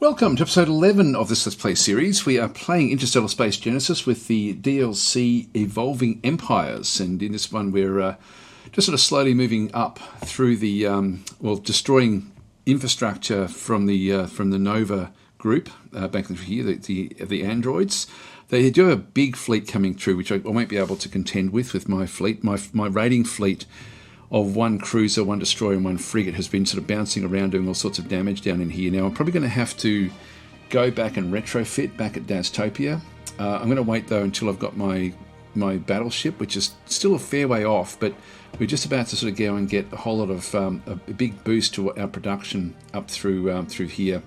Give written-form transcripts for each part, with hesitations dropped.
Welcome to episode 11 of this Let's Play series. We are playing Interstellar Space Genesis with the DLC Evolving Empires, and in this one we're just sort of slowly moving up through the, destroying infrastructure from the Nova group, back through here, the androids. They do have a big fleet coming through, which I won't be able to contend with my fleet. My raiding fleet of one cruiser, one destroyer and one frigate has been sort of bouncing around doing all sorts of damage down in here. Now I'm probably going to have to go back and retrofit back at Dastopia. I'm going to wait though until I've got my battleship, which is still a fair way off, but we're just about to sort of go and get a whole lot of a big boost to our production up through here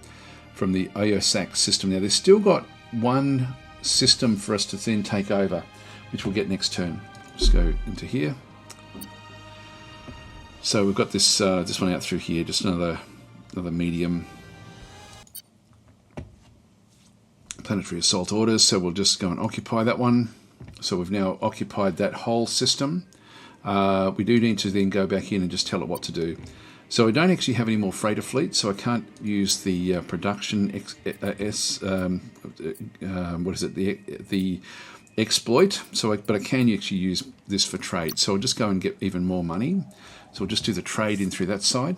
from the ISG system. Now there's still got one system for us to then take over, which we'll get next turn. Just go into here. So we've got this one out through here, just another medium planetary assault orders. So we'll just go and occupy that one. So we've now occupied that whole system. We do need to then go back in and just tell it what to do. So I don't actually have any more freighter fleet, so I can't use the production the exploit. But I can actually use this for trade. So I'll just go and get even more money. So we'll just do the trade in through that side.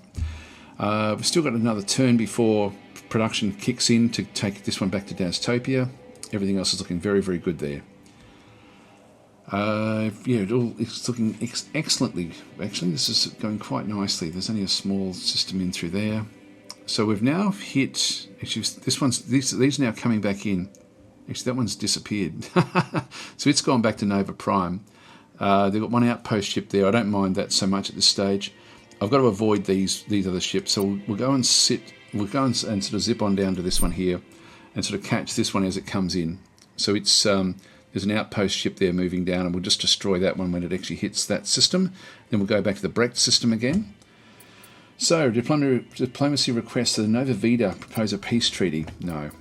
We've still got another turn before production kicks in to take this one back to Dastopia. Everything else is looking very, very good there. It's looking excellently. Actually, this is going quite nicely. There's only a small system in through there. So we've now hit. Actually, these are now coming back in. Actually, that one's disappeared. So it's gone back to Nova Prime. They've got one outpost ship there. I don't mind that so much at this stage. I've got to avoid these other ships, so we'll go and sort of zip on down to this one here, and sort of catch this one as it comes in. So it's there's an outpost ship there moving down, and we'll just destroy that one when it actually hits that system. Then we'll go back to the Brecht system again. So diplomacy requests the Nova Vida propose a peace treaty. No.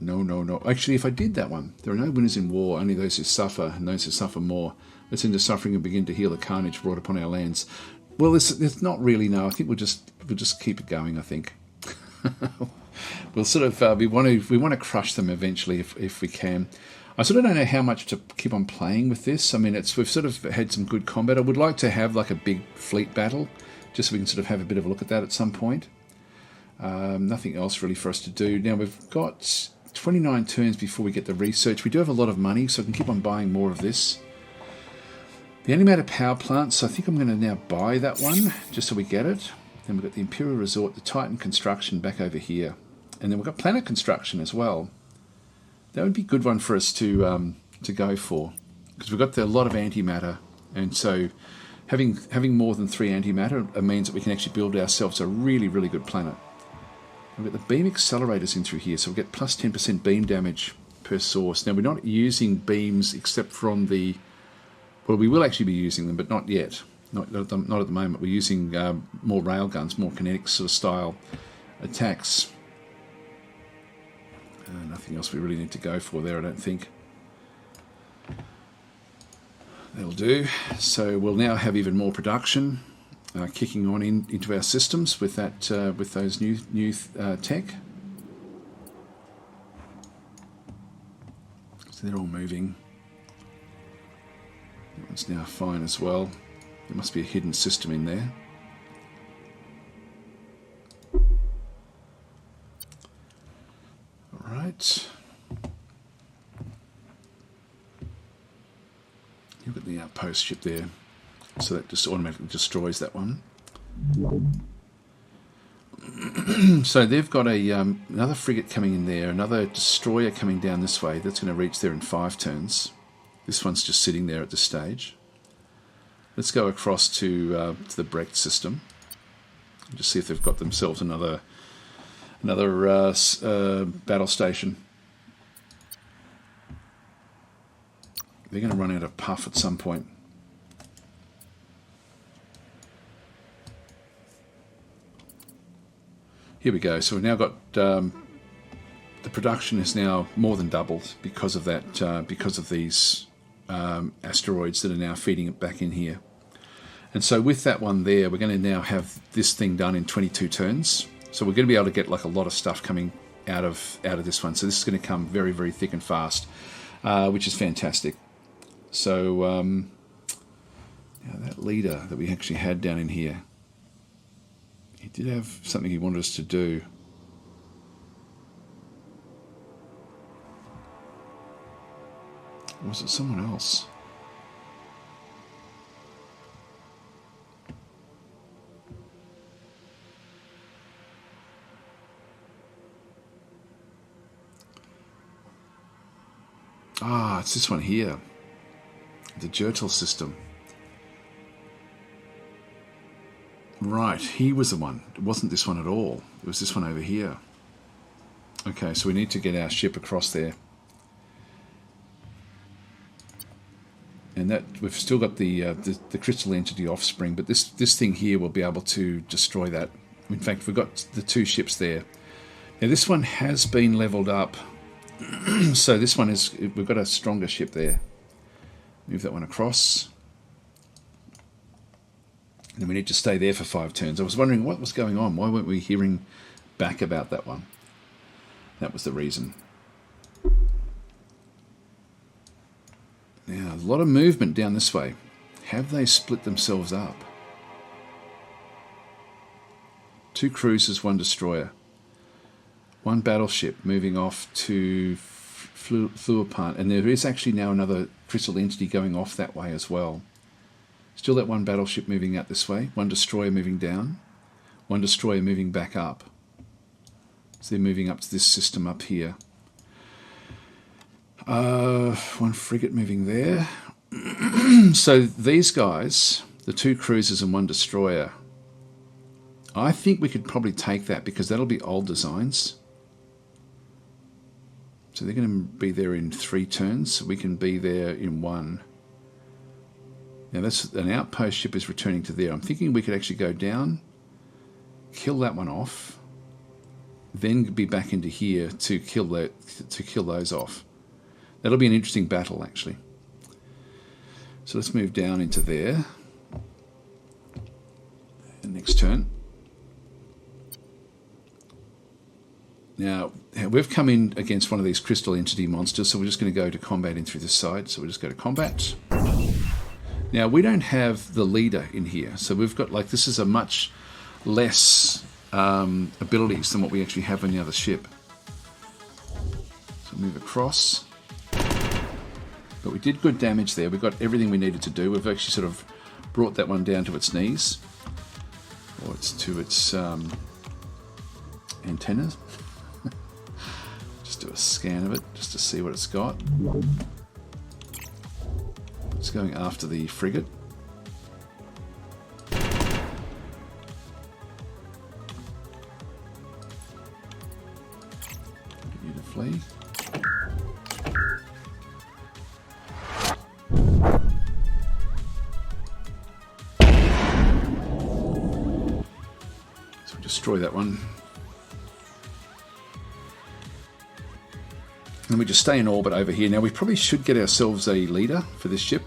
No. Actually, if I did that one, there are no winners in war, only those who suffer, and those who suffer more. Let's end the suffering and begin to heal the carnage brought upon our lands. Well, it's not really, no. I think we'll just keep it going, I think. We'll sort of, we want to crush them eventually if we can. I sort of don't know how much to keep on playing with this. I mean, we've sort of had some good combat. I would like to have like a big fleet battle, just so we can sort of have a bit of a look at that at some point. Nothing else really for us to do. Now we've got 29 turns before we get the research. We do have a lot of money, so I can keep on buying more of this. The animated power plant, so I think I'm going to now buy that one, just so we get it. Then we've got the Imperial Resort, the Titan construction back over here. And then we've got planet construction as well. That would be a good one for us to go for, because we've got a lot of antimatter, and so having more than 3 antimatter means that we can actually build ourselves a really, really good planet. We've got the beam accelerators in through here, so we'll get plus 10% beam damage per source. Now, we're not using beams except from the... Well, we will actually be using them, but not yet. Not at the moment. We're using more railguns, more kinetic sort of style attacks. Nothing else we really need to go for there, I don't think. That'll do. So we'll now have even more production. Kicking on into our systems with that with those new tech. So they're all moving. That one's now fine as well. There must be a hidden system in there. All right. You've got the outpost ship there. So that just automatically destroys that one. So they've got another frigate coming in there, another destroyer coming down this way. That's going to reach there in 5 turns. This one's just sitting there at this stage. Let's go across to the Brecht system. Just see if they've got themselves another battle station. They're going to run out of puff at some point. Here we go. So we've now got the production is now more than doubled because of that. Because of these asteroids that are now feeding it back in here. And so with that one there, we're going to now have this thing done in 22 turns. So we're going to be able to get like a lot of stuff coming out of this one. So this is going to come very, very thick and fast, which is fantastic. So that leader that we actually had down in here, he did have something he wanted us to do. Or was it someone else? Ah, it's this one here. The Jertel system. Right, he was the one. It wasn't this one at all. It was this one over here. Okay, so we need to get our ship across there. And that we've still got the crystal entity offspring, but this thing here will be able to destroy that. In fact, we've got the 2 ships there. Now this one has been leveled up. So this one is, we've got a stronger ship there. Move that one across. And then we need to stay there for 5 turns. I was wondering what was going on. Why weren't we hearing back about that one? That was the reason. Now, a lot of movement down this way. Have they split themselves up? 2 cruisers, 1 destroyer. 1 battleship moving off to Fluopan, and there is actually now another crystal entity going off that way as well. Still that 1 battleship moving out this way, 1 destroyer moving down, 1 destroyer moving back up. So they're moving up to this system up here. 1 frigate moving there. So these guys, the 2 cruisers and 1 destroyer, I think we could probably take that because that'll be old designs. So they're going to be there in 3 turns. We can be there in 1. Now that's an outpost ship is returning to there. I'm thinking we could actually go down, kill that one off, then be back into here to kill those off. That'll be an interesting battle actually. So let's move down into there. And next turn. Now, we've come in against one of these crystal entity monsters, so we're just going to go to combat in through this side. So we'll just go to combat. Now, we don't have the leader in here, so we've got, like, this is a much less abilities than what we actually have on the other ship. So move across. But we did good damage there. We got everything we needed to do. We've actually sort of brought that one down to its knees. Or to its antennas. Just do a scan of it, just to see what it's got. It's going after the frigate. Get you to flee. So we destroy that one. And we just stay in orbit over here. Now we probably should get ourselves a leader for this ship.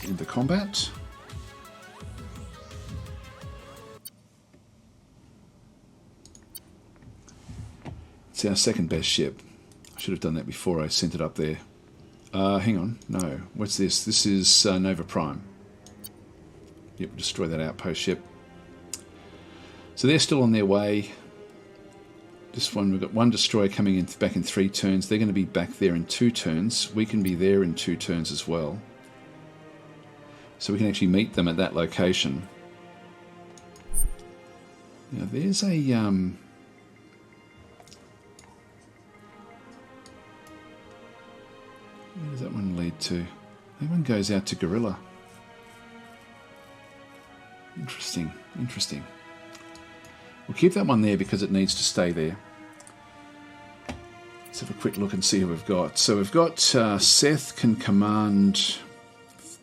Into combat. It's our second best ship. I should have done that before I sent it up there. Hang on, no. What's this? This is Nova Prime. Yep, destroy that outpost ship. So they're still on their way. This one, we've got 1 destroyer coming in back in 3 turns. They're going to be back there in 2 turns. We can be there in 2 turns as well. So we can actually meet them at that location. Now there's a... Where does that one lead to? That one goes out to Gorilla. Interesting, interesting. We'll keep that one there because it needs to stay there. Let's have a quick look and see who we've got. So we've got Seth can command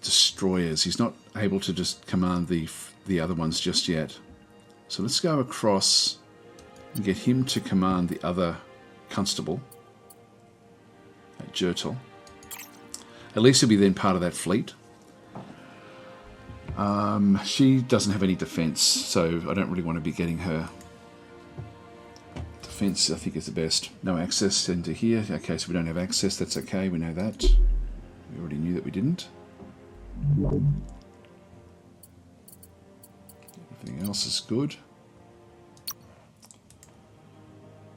destroyers. He's not able to just command the other ones just yet. So let's go across and get him to command the other constable at Jertel. At least he'll be then part of that fleet. She doesn't have any defense, so I don't really want to be getting her. Defense, I think, is the best. No access into here. Okay, so we don't have access. That's okay. We know that. We already knew that we didn't. Everything else is good.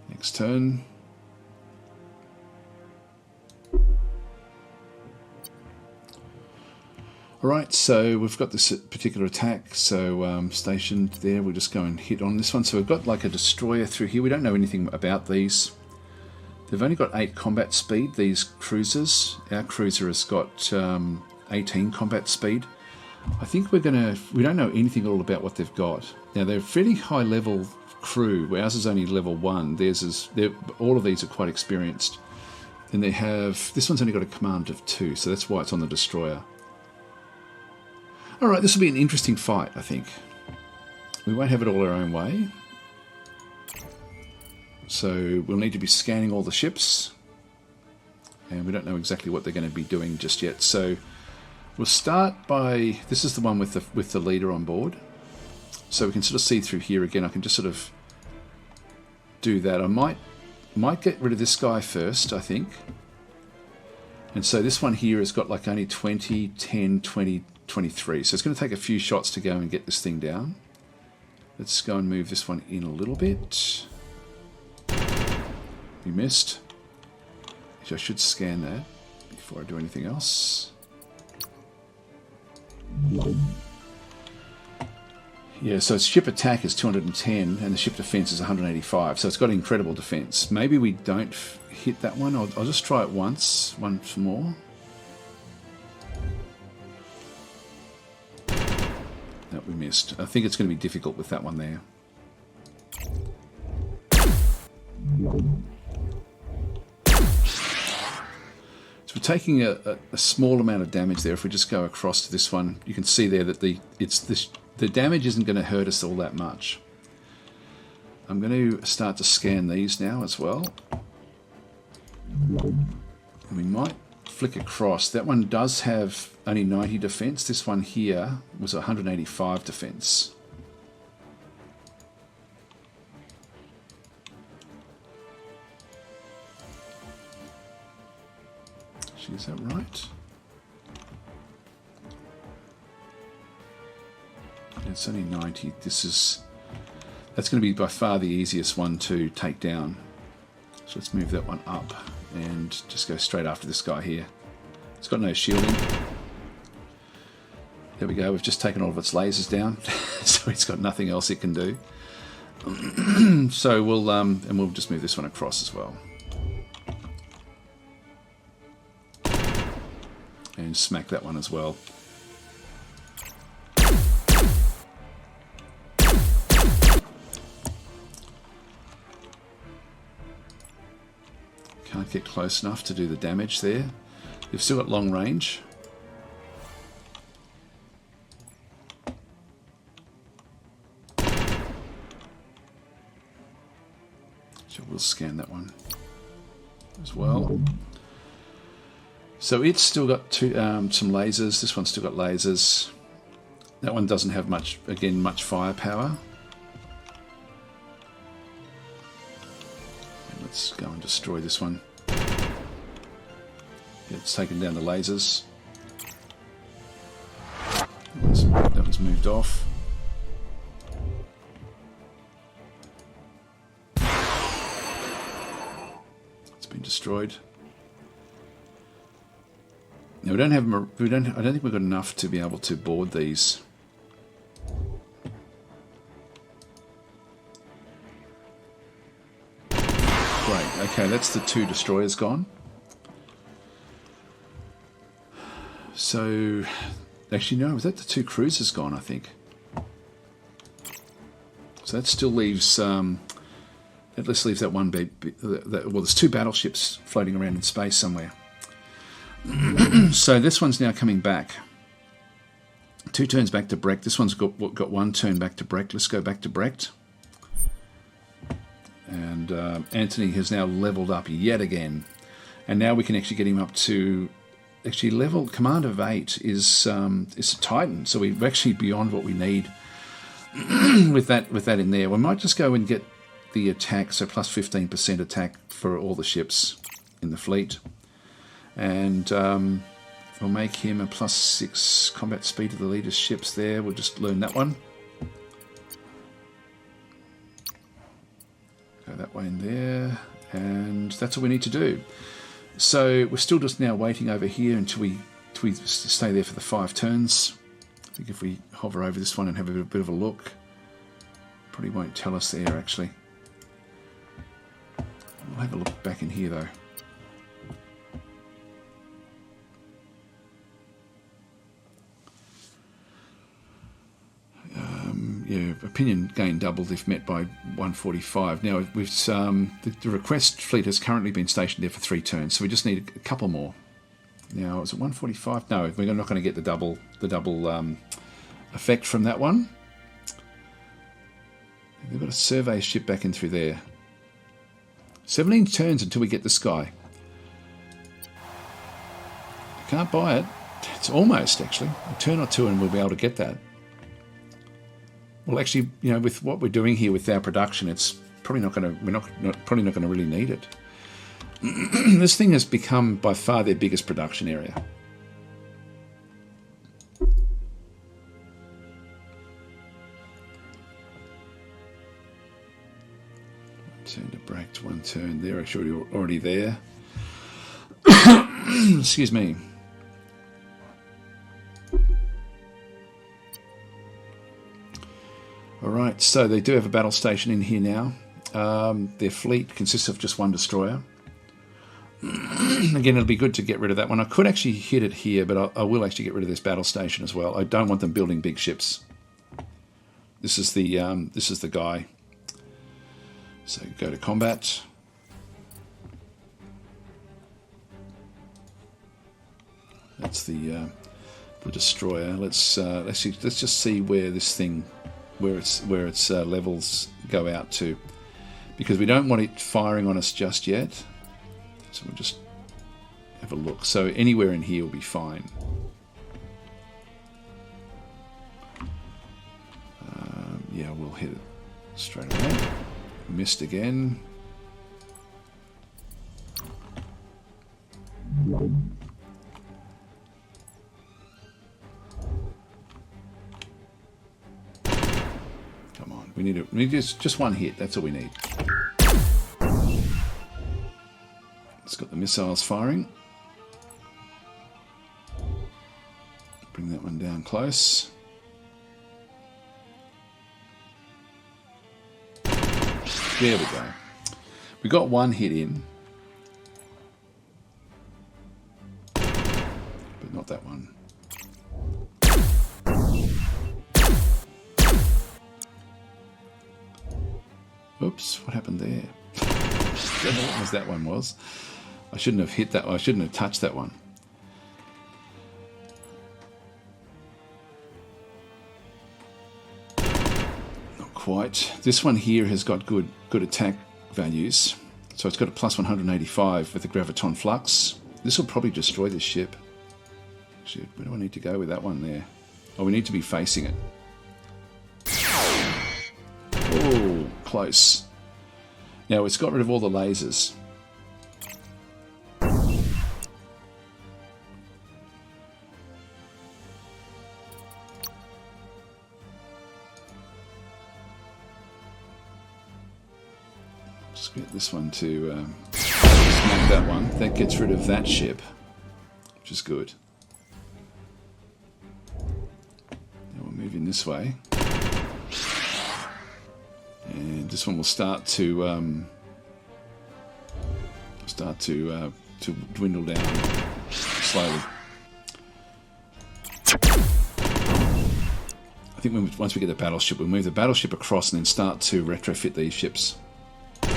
Next turn. Alright, so we've got this particular attack, so stationed there, we'll just go and hit on this one. So we've got like a destroyer through here. We don't know anything about these. They've only got 8 combat speed, these cruisers. Our cruiser has got 18 combat speed. I think we don't know anything at all about what they've got. Now they're a fairly high level crew, where ours is only level 1. All of these are quite experienced. And this one's only got a command of 2, so that's why it's on the destroyer. Alright, this will be an interesting fight, I think. We won't have it all our own way. So we'll need to be scanning all the ships. And we don't know exactly what they're going to be doing just yet. So we'll start by... This is the one with the leader on board. So we can sort of see through here again. I can just sort of do that. I might get rid of this guy first, I think. And so this one here has got like only 20, 10, 20... 23, so it's going to take a few shots to go and get this thing down. Let's go and move this one in a little bit. We missed. I should scan that before I do anything else. Yeah, so its ship attack is 210 and the ship defense is 185, so it's got incredible defense. Maybe we don't hit that one. I'll just try it once more. That we missed. I think it's going to be difficult with that one there. So we're taking a small amount of damage there. If we just go across to this one, you can see there that the damage isn't going to hurt us all that much. I'm going to start to scan these now as well. And we might flick across. That one does have only 90 defense. This one here was 185 defense. Is that right? It's only 90. That's going to be by far the easiest one to take down. So let's move that one up and just go straight after this guy here. It's got no shielding. There we go. We've just taken all of its lasers down, so it's got nothing else it can do. So we'll just move this one across as well. And smack that one as well. Can't get close enough to do the damage there. You've still got long range. So we'll scan that one as well. So it's still got some lasers. This one's still got lasers. That one doesn't have much firepower. And let's go and destroy this one. Yeah, it's taken down the lasers. That one's moved off. It's been destroyed. Now I don't think we've got enough to be able to board these. Great. Okay, that's the 2 destroyers gone. So, actually no, was that the 2 cruisers gone? I think. So that still leaves. That just leaves that one. Well, there's 2 battleships floating around in space somewhere. So this one's now coming back. 2 turns back to Brecht. This one's got 1 turn back to Brecht. Let's go back to Brecht. And Anthony has now leveled up yet again. And now we can actually get him up to actually level command of 8 is a Titan, so we're actually beyond what we need with that in there. We might just go and get the attack, so plus 15% attack for all the ships in the fleet, and we'll make him a plus 6 combat speed to the leader's ships there. We'll just learn that one. Go that way in there, and that's all we need to do. So we're still just now waiting over here until we stay there for the 5 turns. I think if we hover over this one and have a bit of a look, probably won't tell us there actually. We'll have a look back in here though. Yeah, opinion gain doubled if met by 145. Now we've the request fleet has currently been stationed there for 3 turns, so we just need a couple more. Now is it 145? No, we're not going to get the double effect from that one. They've got a survey ship back in through there. 17 turns until we get the sky. Can't buy it. It's almost actually a turn or two, and we'll be able to get that. Well, actually, you know, with what we're doing here with our production, it's probably not going to. Probably not going to really need it. This thing has become by far their biggest production area. Turn to break to 1 turn. They're actually already there. Excuse me. Alright, so they do have a battle station in here now. Their fleet consists of just 1 destroyer. Again, it'll be good to get rid of that one. I could actually hit it here, but I will actually get rid of this battle station as well. I don't want them building big ships. This is the guy. So go to combat. That's the destroyer. Let's just see where this thing, where its levels go out to, because we don't want it firing on us just yet. So we'll just have a look. So anywhere in here will be fine. Yeah, we'll hit it straight away. Missed again. Come on, we need just 1 hit. That's all we need. It's got the missiles firing. Bring that one down close. There we go. We got 1 hit in. But not that one. Oops, what happened there? I don't know what that one was. I shouldn't have hit that. I shouldn't have touched that one. Not quite. This one here has got good attack values. So it's got a plus 185 with the graviton flux. This will probably destroy this ship. Actually, where do I need to go with that one there? Oh, we need to be facing it. Oh, close. Now it's got rid of all the lasers. Just get this one to smack that one. That gets rid of that ship, which is good. Now we're moving this way. And this one will start to dwindle down slowly. I think once we get the battleship, we'll move the battleship across and then start to retrofit these ships. Let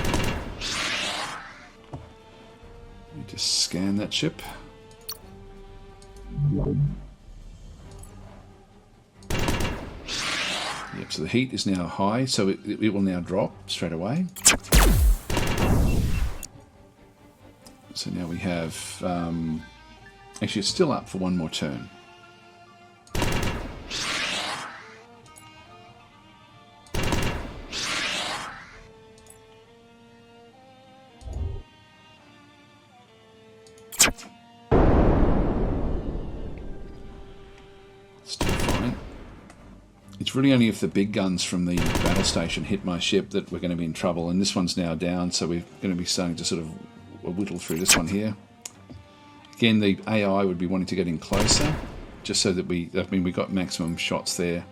me just scan that ship. Yep, so the heat is now high, so it will now drop straight away. So now we have Actually, it's still up for one more turn. Still fine. It's really only if the big guns from the battle station hit my ship that we're going to be in trouble, and this one's now down, so we're going to be starting to sort of whittle through this one here. Again, the AI would be wanting to get in closer, just so that we got maximum shots there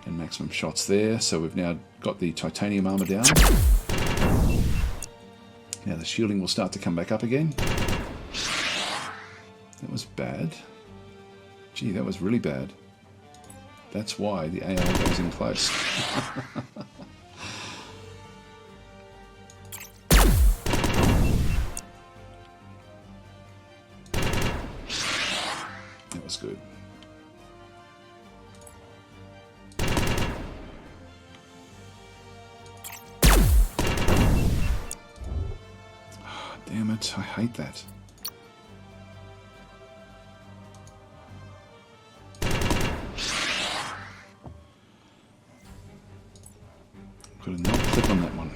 and maximum shots there, so we've now got the titanium armor down. Now the shielding will start to come back up again. That was bad. Gee, that was really bad. That's why the AI goes in close. That was good. Oh, damn it, I hate that. Could have not clicked on that one.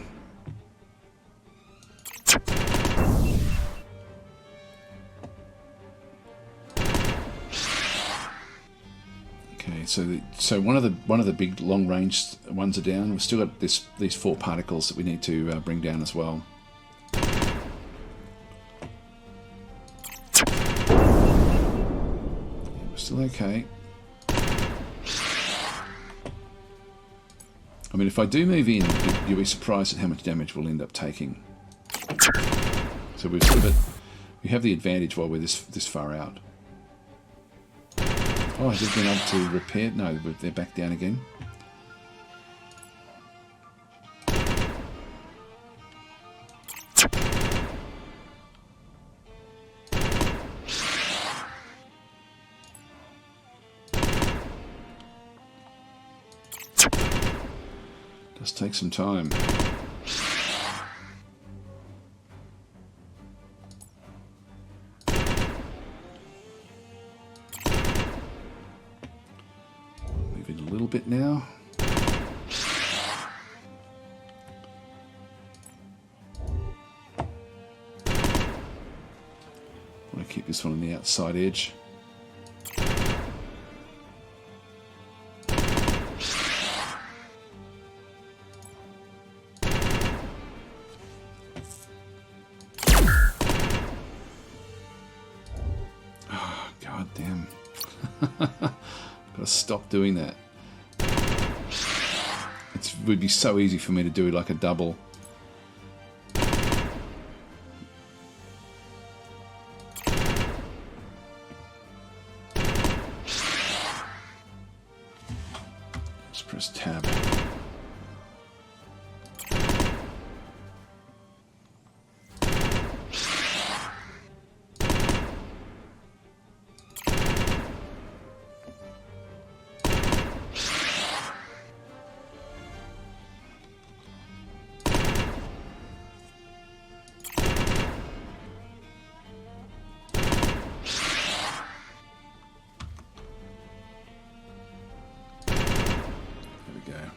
Okay, so one of the big long range ones are down. We've still got these 4 particles that we need to bring down as well. Yeah, we're still okay. I mean, if I do move in, you'll be surprised at how much damage we'll end up taking. So we have the advantage while we're this far out. Oh, I just been able to repair. No, they're back down again. Does take some time. Move it a little bit now. Want to keep this one on the outside edge. Damn. Gotta stop doing that. It would be so easy for me to do like a double. Let's press tab.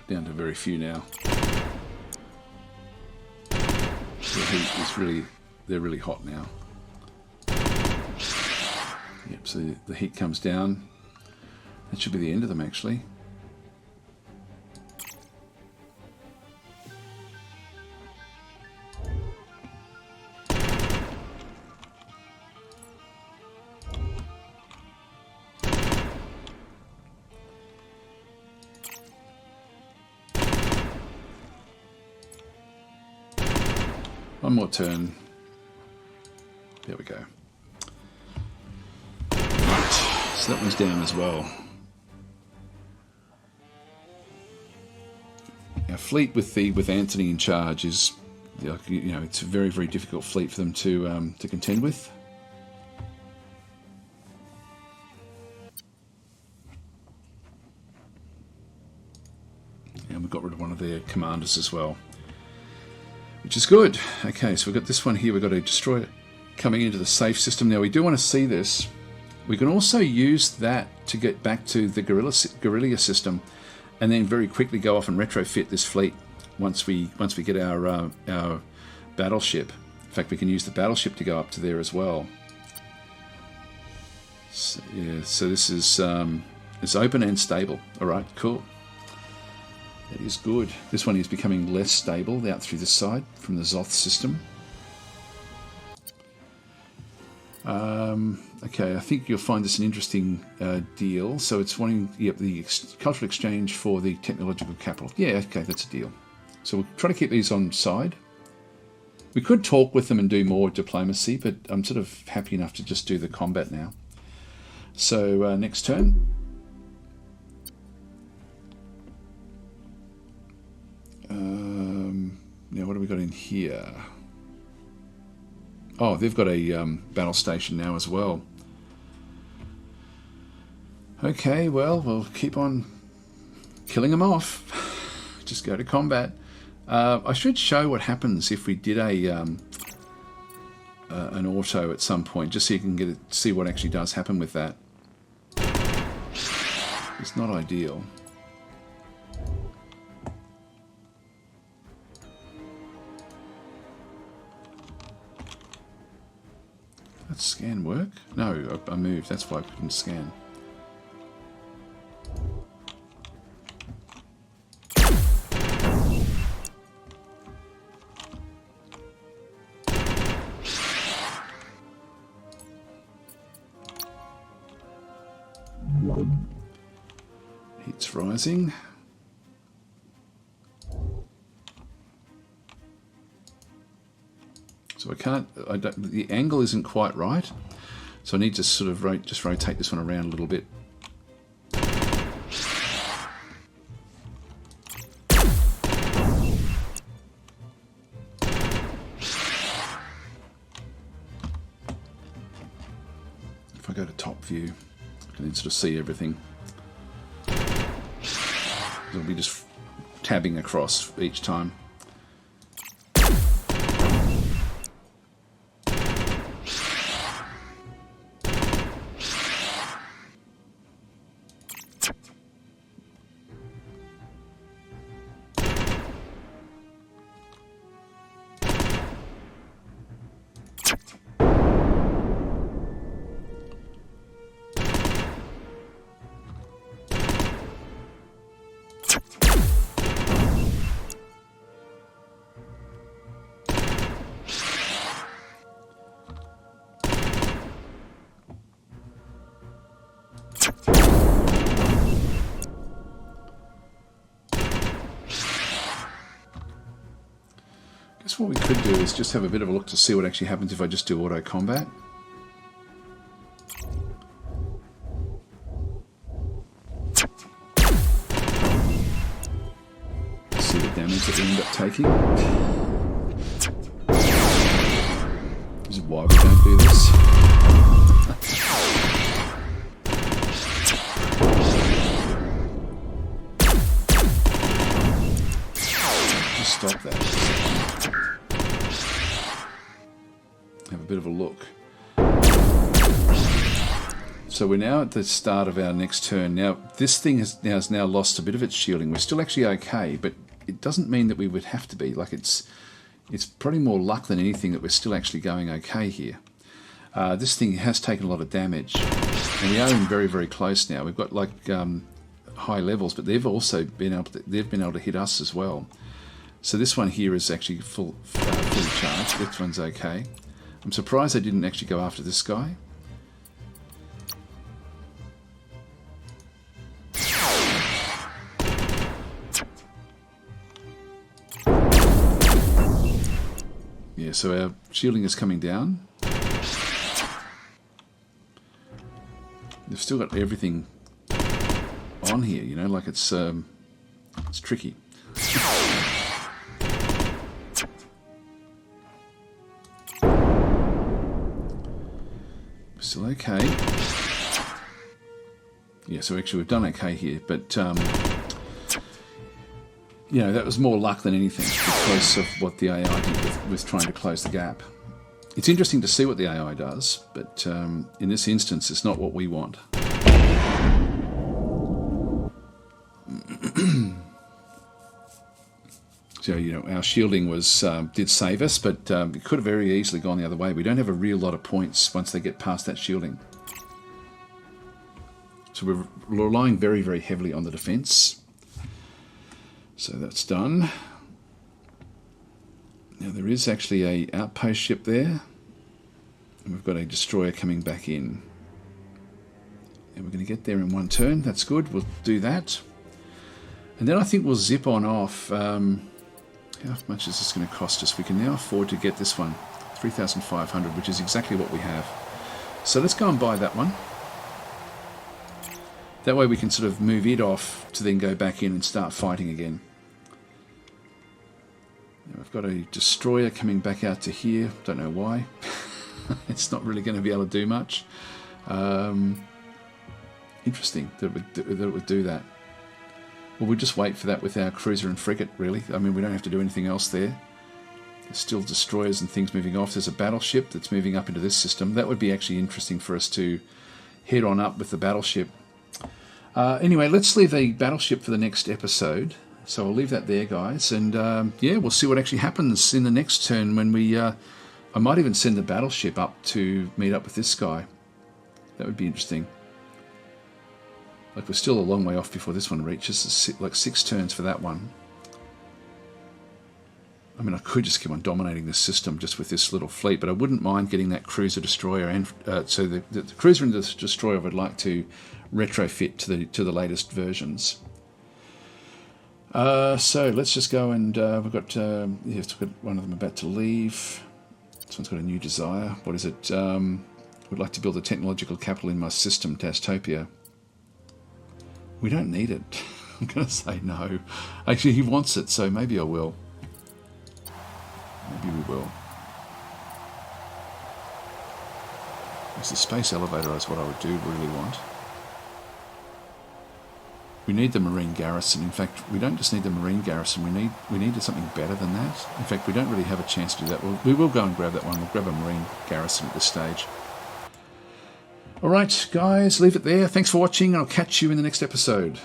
Down to very few now. The heat is they're really hot now. Yep, so the heat comes down. That should be the end of them actually. One more turn. There we go. Right, so that one's down as well. Our fleet with Anthony in charge is, it's a very, very difficult fleet for them to contend with. And we got rid of one of their commanders as well, which is good. Okay, so we've got this one here we've got to destroy it. coming into the safe system. Now we do want to see this. We can also use that to get back to the guerrilla system, and then very quickly go off and retrofit this fleet once we get our battleship. In fact, we can use the battleship to go up to there as well. So, yeah, so this is it's open and stable. All right, cool. That is good. This one is becoming less stable out through this side from the Zoth system. Okay, I think you'll find this an interesting deal. So it's wanting the cultural exchange for the technological capital. Yeah, okay, that's a deal. So we'll try to keep these on side. We could talk with them and do more diplomacy, but I'm sort of happy enough to just do the combat now. So next turn. Now what have we got in here? Oh, they've got a battle station now as well. Okay, well, we'll keep on killing them off. Just go to combat. I should show what happens if we did an auto at some point, just so you can see what actually does happen with that. It's not ideal. Does scan work? No, I moved. That's why I couldn't scan. Heat's rising. So the angle isn't quite right, so I need to sort of just rotate this one around a little bit. If I go to top view, I can sort of see everything. It'll be just tabbing across each time. What we could do is just have a bit of a look to see what actually happens if I just do auto combat. See the damage that we end up taking. This is why we don't do this. Just stop that. Have a bit of a look. So we're now at the start of our next turn. Now this thing has now lost a bit of its shielding. We're still actually okay, but it doesn't mean that we would have to be. Like it's probably more luck than anything that we're still actually going okay here. This thing has taken a lot of damage, and we are in very, very close now. We've got like high levels, but they've also been able to hit us as well. So this one here is actually fully charged. This one's okay. I'm surprised they didn't actually go after this guy. Yeah, so our shielding is coming down. They've still got everything on here, you know, like it's tricky. Still okay. Yeah, so actually we've done okay here, but you know, that was more luck than anything because of what the AI did with trying to close the gap. It's interesting to see what the AI does, but in this instance, it's not what we want. So, you know, our shielding was did save us, but it could have very easily gone the other way. We don't have a real lot of points once they get past that shielding. So we're relying very, very heavily on the defence. So that's done. Now there is actually a outpost ship there. And we've got a destroyer coming back in. And we're going to get there in one turn. That's good. We'll do that. And then I think we'll zip on off. How much is this going to cost us? We can now afford to get this one. 3,500, which is exactly what we have. So let's go and buy that one. That way we can sort of move it off to then go back in and start fighting again. Now we've got a destroyer coming back out to here. Don't know why. It's not really going to be able to do much. Interesting that it would do that. Well, we'll just wait for that with our cruiser and frigate, really. I mean, we don't have to do anything else there. There's still destroyers and things moving off. There's a battleship that's moving up into this system. That would be actually interesting for us to head on up with the battleship. Anyway, let's leave the battleship for the next episode. So I'll leave that there, guys. And yeah, we'll see what actually happens in the next turn when we... I might even send the battleship up to meet up with this guy. That would be interesting. Like, we're still a long way off before this one reaches. It's like 6 turns for that one. I mean, I could just keep on dominating this system just with this little fleet, but I wouldn't mind getting that cruiser destroyer. And so the cruiser and the destroyer I would like to retrofit to the latest versions. So let's just go and we've got one of them about to leave. This one's got a new desire. What is it? Would like to build a technological capital in my system, Dastopia. We don't need it. I'm going to say no. Actually, he wants it, so maybe I will. Maybe we will. Because the space elevator is what I would do really want. We need the marine garrison. In fact, we don't just need the marine garrison. We need something better than that. In fact, we don't really have a chance to do that. We will go and grab that one. We'll grab a marine garrison at this stage. All right, guys, leave it there. Thanks for watching. I'll catch you in the next episode.